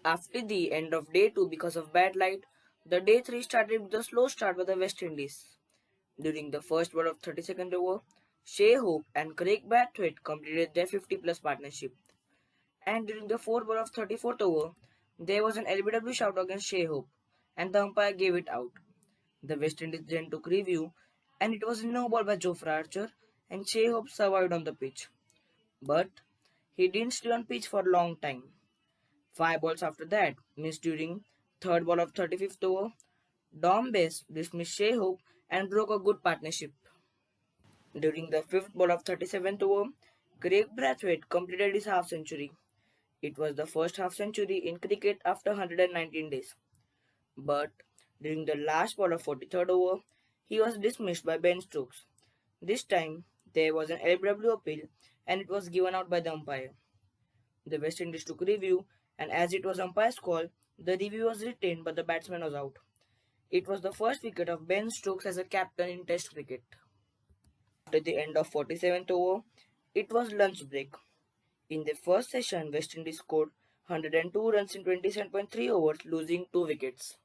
After the end of day 2 because of bad light, the day 3 started with a slow start by the West Indies. During the first ball of 32nd over, Shea Hope and Craig Brathwaite completed their 50 plus partnership. And during the fourth ball of 34th over, there was an LBW shout against Shea Hope, and the umpire gave it out. The West Indies then took review, and it was a no ball by Jofra Archer, and Shea Hope survived on the pitch. But he didn't stay on pitch for a long time. 5 balls after that, missed during third ball of 35th over, Dom Bess dismissed Shea Hope and broke a good partnership. During the fifth ball of 37th over, Craig Brathwaite completed his half century. It was the first half century in cricket after 119 days. But during the last ball of 43rd over, he was dismissed by Ben Stokes. This time, there was an LBW appeal and it was given out by the umpire. The West Indies took review, and as it was umpire's call, the review was retained but the batsman was out. It was the first wicket of Ben Stokes as a captain in Test cricket. After the end of 47th over, it was lunch break. In the first session, West Indies scored 102 runs in 27.3 overs, losing 2 wickets.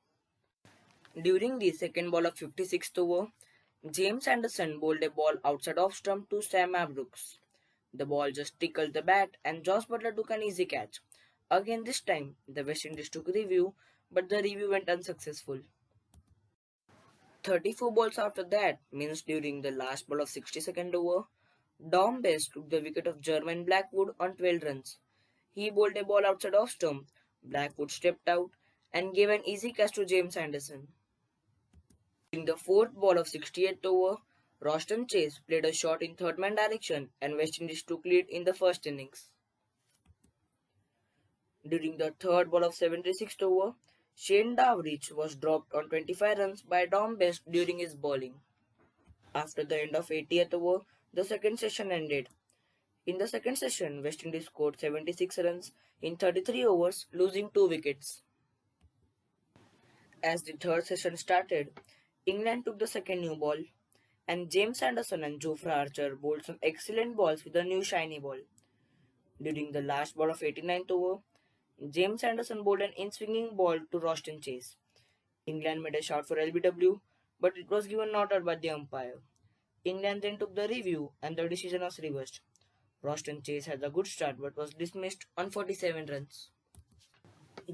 During the second ball of 56th over, James Anderson bowled a ball outside off stump to Sam Brooks. The ball just tickled the bat and Josh Butler took an easy catch. Again this time, the West Indies took review, but the review went unsuccessful. 34 balls after that means during the last ball of 62nd over, Dom Bess took the wicket of Jermaine Blackwood on 12 runs. He bowled a ball outside off stump. Blackwood stepped out and gave an easy catch to James Anderson. During the fourth ball of 68th over, Roston Chase played a shot in third man direction and West Indies took lead in the first innings. During the third ball of 76th over, Shane Dowrich was dropped on 25 runs by Dom Bess during his bowling. After the end of 80th over, the second session ended. In the second session, West Indies scored 76 runs in 33 overs, losing 2 wickets. As the third session started, England took the second new ball, and James Anderson and Jofra Archer bowled some excellent balls with a new shiny ball. During the last ball of 89th over, James Anderson bowled an in-swinging ball to Roston Chase. England made a shout for LBW, but it was given not out by the umpire. England then took the review and the decision was reversed. Roston Chase had a good start but was dismissed on 47 runs.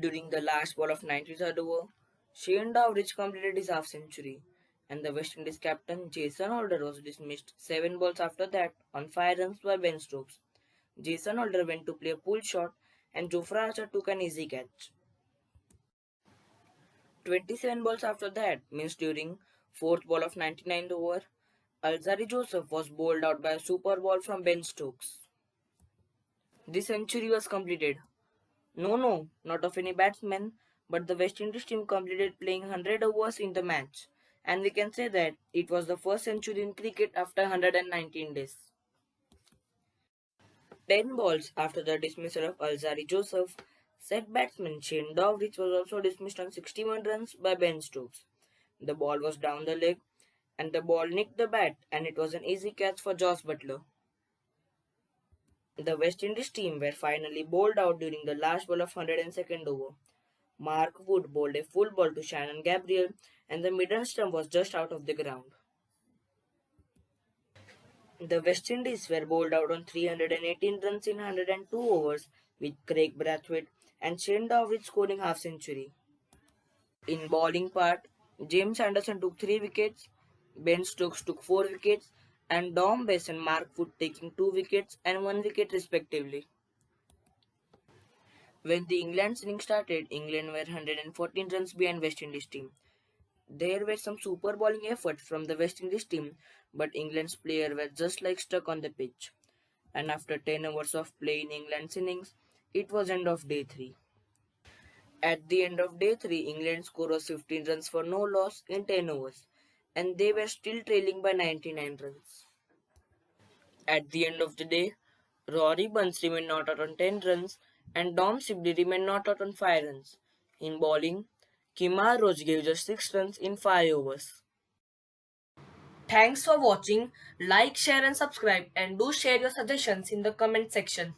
During the last ball of 93rd over, Shane Dowrich completed his half century, and the West Indies captain Jason Holder was dismissed 7 balls after that on 5 runs by Ben Stokes. Jason Holder went to play a pull shot and Jofra Archer took an easy catch. 27 balls after that means during fourth ball of 99th over, Alzarri Joseph was bowled out by a super ball from Ben Stokes. The century was completed. No, not of any batsman, but the West Indies team completed playing 100 overs in the match, and we can say that it was the first century in cricket after 119 days. 10 balls after the dismissal of Alzarri Joseph, said batsman Shane Dowrich was also dismissed on 61 runs by Ben Stokes. The ball was down the leg, and the ball nicked the bat, and it was an easy catch for Josh Butler. The West Indies team were finally bowled out during the last ball of 102nd over. Mark Wood bowled a full ball to Shannon Gabriel, and the middle stump was just out of the ground. The West Indies were bowled out on 318 runs in 102 overs, with Craig Brathwaite and Shane Dowrich scoring half century. In bowling part, James Anderson took 3 wickets, Ben Stokes took 4 wickets, and Dom Bess and Mark Wood taking 2 wickets and 1 wicket respectively. When the England's innings started, England were 114 runs behind West Indies team. There were some super bowling efforts from the West Indies team, but England's players were just like stuck on the pitch. And after 10 overs of play in England's innings, it was end of day 3. At the end of day 3, England's score was 15 runs for no loss in 10 overs, and they were still trailing by 99 runs. At the end of the day, Rory Burns remained not out on 10 runs, and Dom Sibley remained not out on 5 runs. In bowling, Kemar Roach gave just 6 runs in 5 overs. Thanks for watching. Like, share and subscribe, and do share your suggestions in the comment section.